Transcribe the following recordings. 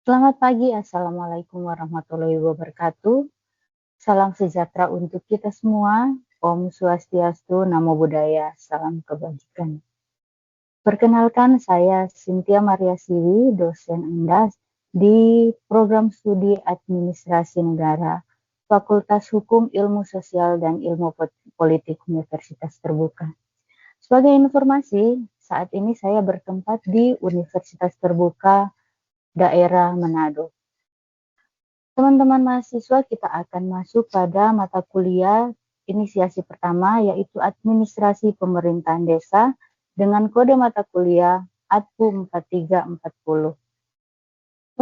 Selamat pagi, Assalamualaikum warahmatullahi wabarakatuh. Salam sejahtera untuk kita semua. Om Swastiastu, Namo Buddhaya, salam kebajikan. Perkenalkan, saya Cynthia Maria Siwi, dosen UNDAS di Program Studi Administrasi Negara, Fakultas Hukum, Ilmu Sosial, dan Ilmu Politik Universitas Terbuka. Sebagai informasi, saat ini saya bertempat di Universitas Terbuka Daerah Manado. Teman-teman mahasiswa, kita akan masuk pada mata kuliah inisiasi pertama, yaitu Administrasi Pemerintahan Desa dengan kode mata kuliah ADPU 4340.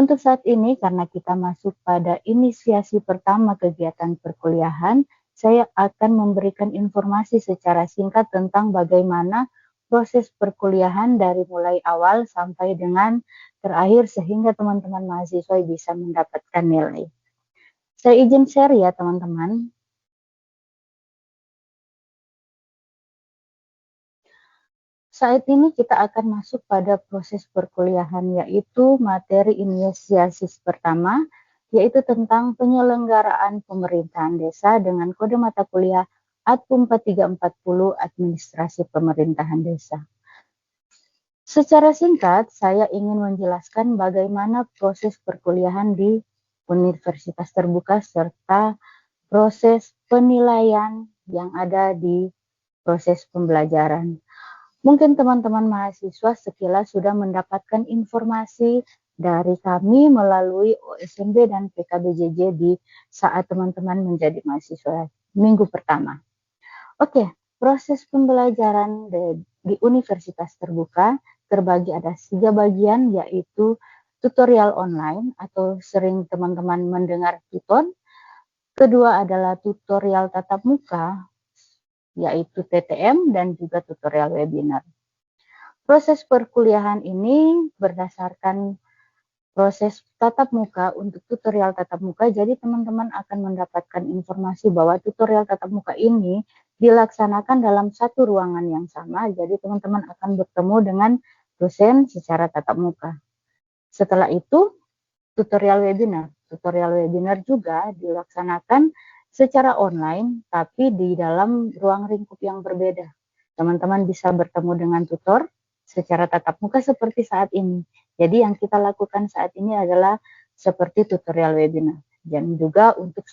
Untuk saat ini, karena kita masuk pada inisiasi pertama kegiatan perkuliahan, saya akan memberikan informasi secara singkat tentang bagaimana proses perkuliahan dari mulai awal sampai dengan terakhir sehingga teman-teman mahasiswa bisa mendapatkan nilai. Saya izin share ya teman-teman. Saat ini kita akan masuk pada proses perkuliahan yaitu materi inisiasi pertama, yaitu tentang penyelenggaraan pemerintahan desa dengan kode mata kuliah ADPU 4340 Administrasi Pemerintahan Desa. Secara singkat, saya ingin menjelaskan bagaimana proses perkuliahan di Universitas Terbuka serta proses penilaian yang ada di proses pembelajaran. Mungkin teman-teman mahasiswa sekilas sudah mendapatkan informasi dari kami melalui OSMB dan PKBJJ di saat teman-teman menjadi mahasiswa minggu pertama. Oke, proses pembelajaran di Universitas Terbuka terbagi ada 3 bagian, yaitu tutorial online atau sering teman-teman mendengar tutor. Kedua adalah tutorial tatap muka, yaitu TTM, dan juga tutorial webinar. Proses perkuliahan ini berdasarkan proses tatap muka untuk tutorial tatap muka, jadi teman-teman akan mendapatkan informasi bahwa tutorial tatap muka ini dilaksanakan dalam satu ruangan yang sama, jadi teman-teman akan bertemu dengan dosen secara tatap muka. Setelah itu, tutorial webinar juga dilaksanakan secara online, tapi di dalam ruang lingkup yang berbeda. Teman-teman bisa bertemu dengan tutor secara tatap muka seperti saat ini. Jadi yang kita lakukan saat ini adalah seperti tutorial webinar. Dan juga untuk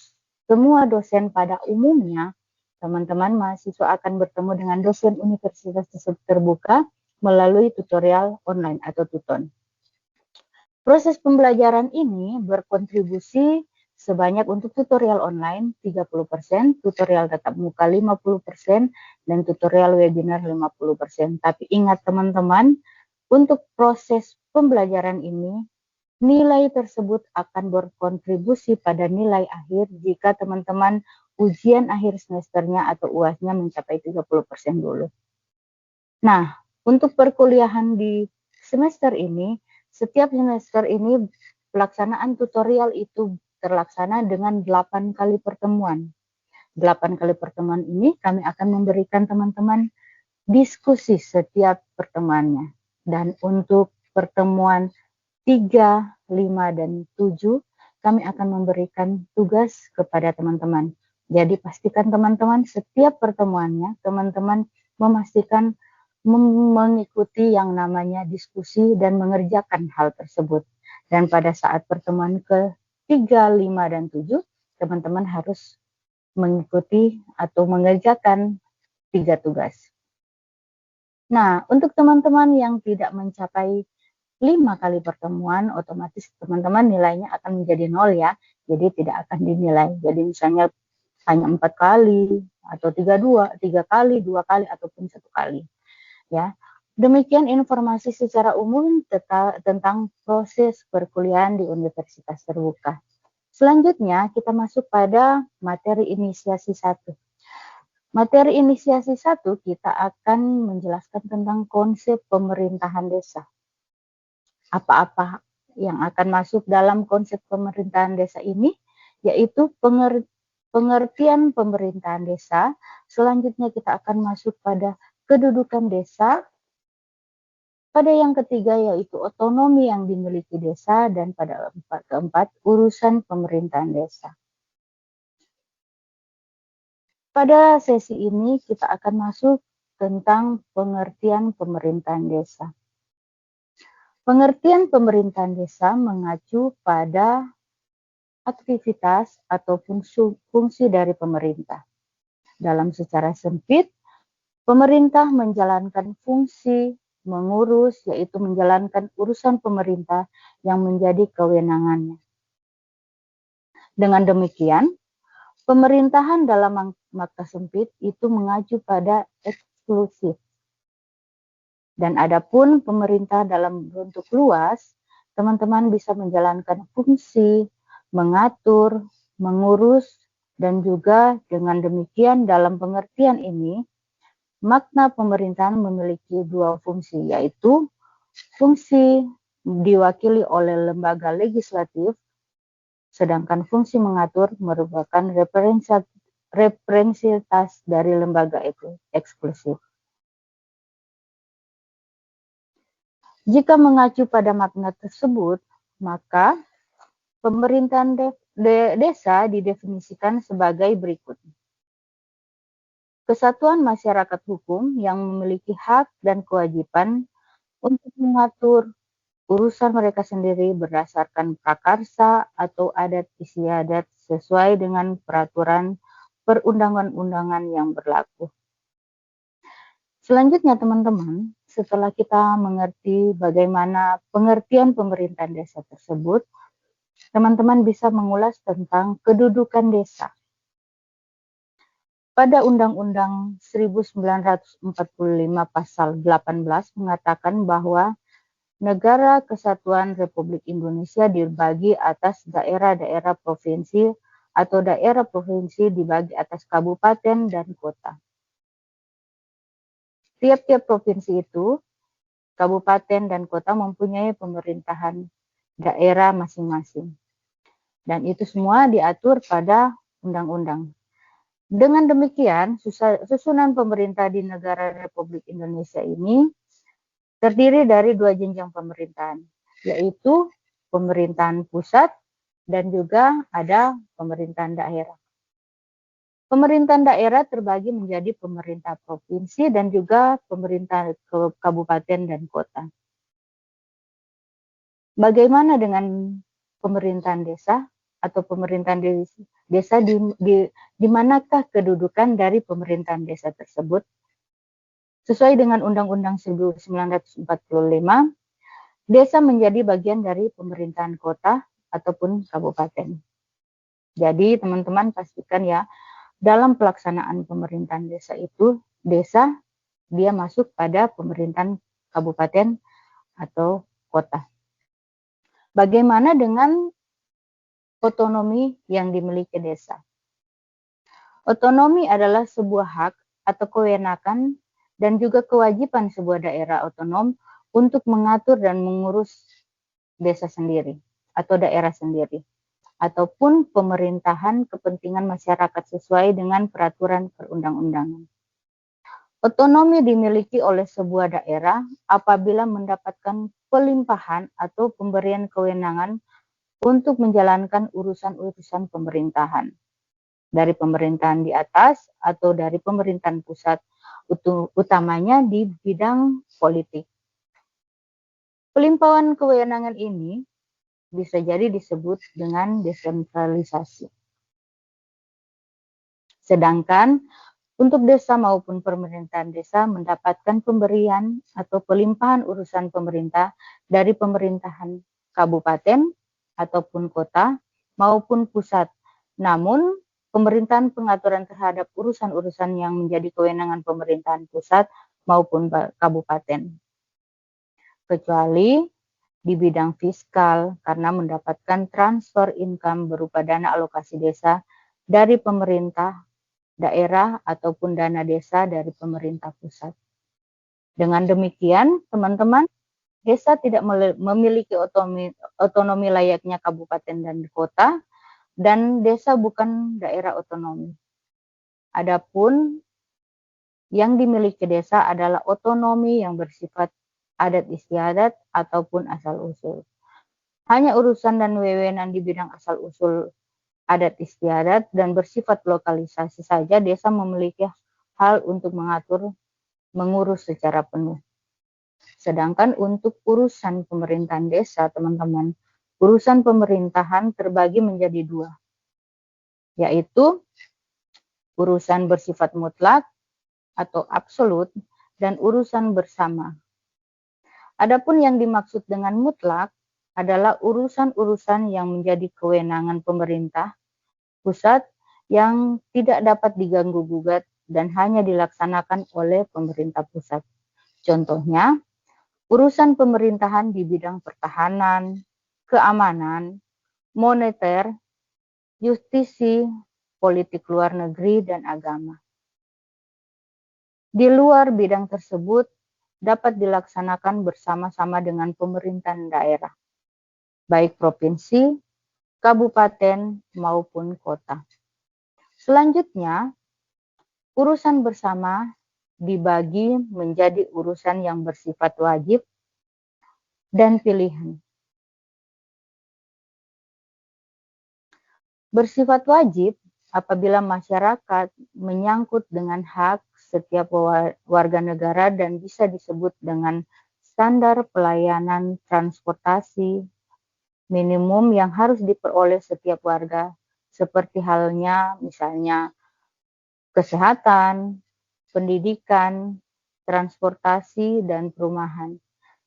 semua dosen pada umumnya, teman-teman mahasiswa akan bertemu dengan dosen universitas terbuka melalui tutorial online atau tuton. Proses pembelajaran ini berkontribusi sebanyak untuk tutorial online 30%, tutorial tatap muka 50%, dan tutorial webinar 50%. Tapi ingat teman-teman, untuk proses pembelajaran ini, nilai tersebut akan berkontribusi pada nilai akhir jika teman-teman ujian akhir semesternya atau UAS-nya mencapai 30% dulu. Nah, untuk perkuliahan di semester ini, setiap semester ini pelaksanaan tutorial itu terlaksana dengan 8 kali pertemuan. 8 kali pertemuan ini kami akan memberikan teman-teman diskusi setiap pertemuannya. Dan untuk pertemuan 3, 5, dan 7, kami akan memberikan tugas kepada teman-teman. Jadi pastikan teman-teman setiap pertemuannya, teman-teman memastikan mengikuti yang namanya diskusi dan mengerjakan hal tersebut. Dan pada saat pertemuan ke-3, 5, dan 7, teman-teman harus mengikuti atau mengerjakan 3 tugas. Nah, untuk teman-teman yang tidak mencapai 5 kali pertemuan, otomatis teman-teman nilainya akan menjadi 0 ya, jadi tidak akan dinilai. Jadi misalnya hanya 4 kali, atau 3 kali, 2 kali, ataupun 1 kali. Ya, demikian informasi secara umum tentang proses perkuliahan di Universitas Terbuka. Selanjutnya kita masuk pada materi inisiasi 1. Materi inisiasi 1 kita akan menjelaskan tentang konsep pemerintahan desa. Apa-apa yang akan masuk dalam konsep pemerintahan desa ini, yaitu pengertian pemerintahan desa. Selanjutnya kita akan masuk pada kedudukan desa, Pada yang ketiga yaitu otonomi yang dimiliki desa, dan pada keempat urusan pemerintahan desa. Pada sesi ini kita akan masuk tentang pengertian pemerintahan desa. Pengertian pemerintahan desa mengacu pada aktivitas ataupun fungsi dari pemerintah. Dalam secara sempit, pemerintah menjalankan fungsi mengurus, yaitu menjalankan urusan pemerintah yang menjadi kewenangannya. Dengan demikian, pemerintahan dalam makna sempit itu mengacu pada eksklusif. Dan adapun pemerintah dalam bentuk luas, teman-teman bisa menjalankan fungsi, mengatur, mengurus, dan juga dengan demikian dalam pengertian ini, makna pemerintahan memiliki dua fungsi, yaitu fungsi diwakili oleh lembaga legislatif, sedangkan fungsi mengatur merupakan representasi dari lembaga itu eksklusif. Jika mengacu pada makna tersebut, maka pemerintahan desa didefinisikan sebagai berikut. Kesatuan masyarakat hukum yang memiliki hak dan kewajiban untuk mengatur urusan mereka sendiri berdasarkan prakarsa atau adat istiadat sesuai dengan peraturan perundang-undangan yang berlaku. Selanjutnya teman-teman, setelah kita mengerti bagaimana pengertian pemerintahan desa tersebut, teman-teman bisa mengulas tentang kedudukan desa. Pada Undang-Undang 1945 pasal 18 mengatakan bahwa Negara Kesatuan Republik Indonesia dibagi atas daerah-daerah provinsi atau daerah provinsi dibagi atas kabupaten dan kota. Tiap-tiap provinsi itu, kabupaten dan kota mempunyai pemerintahan daerah masing-masing. Dan itu semua diatur pada undang-undang. Dengan demikian, susunan pemerintah di negara Republik Indonesia ini terdiri dari dua jenjang pemerintahan, yaitu pemerintahan pusat dan juga ada pemerintahan daerah. Pemerintahan daerah terbagi menjadi pemerintah provinsi dan juga pemerintah kabupaten dan kota. Bagaimana dengan pemerintahan desa atau pemerintahan desa di manakah kedudukan dari pemerintahan desa tersebut? Sesuai dengan Undang-Undang 1945, desa menjadi bagian dari pemerintahan kota ataupun kabupaten. Jadi teman-teman pastikan ya, dalam pelaksanaan pemerintahan desa itu, desa dia masuk pada pemerintahan kabupaten atau kota. Bagaimana dengan otonomi yang dimiliki desa? Otonomi adalah sebuah hak atau kewenangan dan juga kewajiban sebuah daerah otonom untuk mengatur dan mengurus desa sendiri atau daerah sendiri, ataupun pemerintahan kepentingan masyarakat sesuai dengan peraturan perundang-undangan. Otonomi dimiliki oleh sebuah daerah apabila mendapatkan pelimpahan atau pemberian kewenangan untuk menjalankan urusan-urusan pemerintahan dari pemerintahan di atas atau dari pemerintahan pusat, utamanya di bidang politik. Pelimpahan kewenangan ini bisa jadi disebut dengan desentralisasi. Sedangkan untuk desa maupun pemerintahan desa mendapatkan pemberian atau pelimpahan urusan pemerintah dari pemerintahan kabupaten ataupun kota maupun pusat. Namun, pemerintahan pengaturan terhadap urusan-urusan yang menjadi kewenangan pemerintahan pusat maupun kabupaten. Kecuali di bidang fiskal karena mendapatkan transfer income berupa dana alokasi desa dari pemerintah daerah ataupun dana desa dari pemerintah pusat. Dengan demikian, teman-teman, desa tidak memiliki otonomi layaknya kabupaten dan kota, dan desa bukan daerah otonomi. Adapun yang dimiliki desa adalah otonomi yang bersifat adat istiadat, ataupun asal-usul. Hanya urusan dan wewenang di bidang asal-usul adat istiadat dan bersifat lokalisasi saja desa memiliki hal untuk mengurus secara penuh. Sedangkan untuk urusan pemerintahan desa, teman-teman, urusan pemerintahan terbagi menjadi dua, yaitu urusan bersifat mutlak atau absolut dan urusan bersama. Adapun yang dimaksud dengan mutlak adalah urusan-urusan yang menjadi kewenangan pemerintah pusat yang tidak dapat diganggu-gugat dan hanya dilaksanakan oleh pemerintah pusat. Contohnya, urusan pemerintahan di bidang pertahanan, keamanan, moneter, justisi, politik luar negeri, dan agama. Di luar bidang tersebut dapat dilaksanakan bersama-sama dengan pemerintahan daerah, baik provinsi, kabupaten, maupun kota. Selanjutnya, urusan bersama dibagi menjadi urusan yang bersifat wajib dan pilihan. Bersifat wajib apabila masyarakat menyangkut dengan hak setiap warga negara dan bisa disebut dengan standar pelayanan transportasi minimum yang harus diperoleh setiap warga, seperti halnya misalnya kesehatan, pendidikan, transportasi, dan perumahan.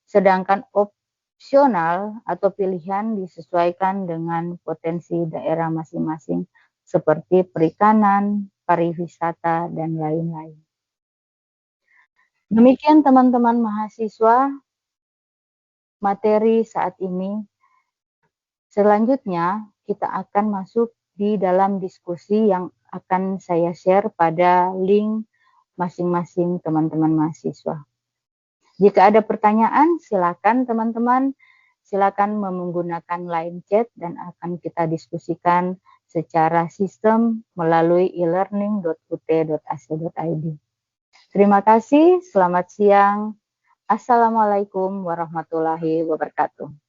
Sedangkan opsional atau pilihan disesuaikan dengan potensi daerah masing-masing seperti perikanan, pariwisata, dan lain-lain. Demikian teman-teman mahasiswa materi saat ini. Selanjutnya kita akan masuk di dalam diskusi yang akan saya share pada link masing-masing teman-teman mahasiswa. Jika ada pertanyaan, silakan teman-teman, silakan menggunakan line chat dan akan kita diskusikan secara sistem melalui elearning.ut.ac.id. Terima kasih, selamat siang. Assalamualaikum warahmatullahi wabarakatuh.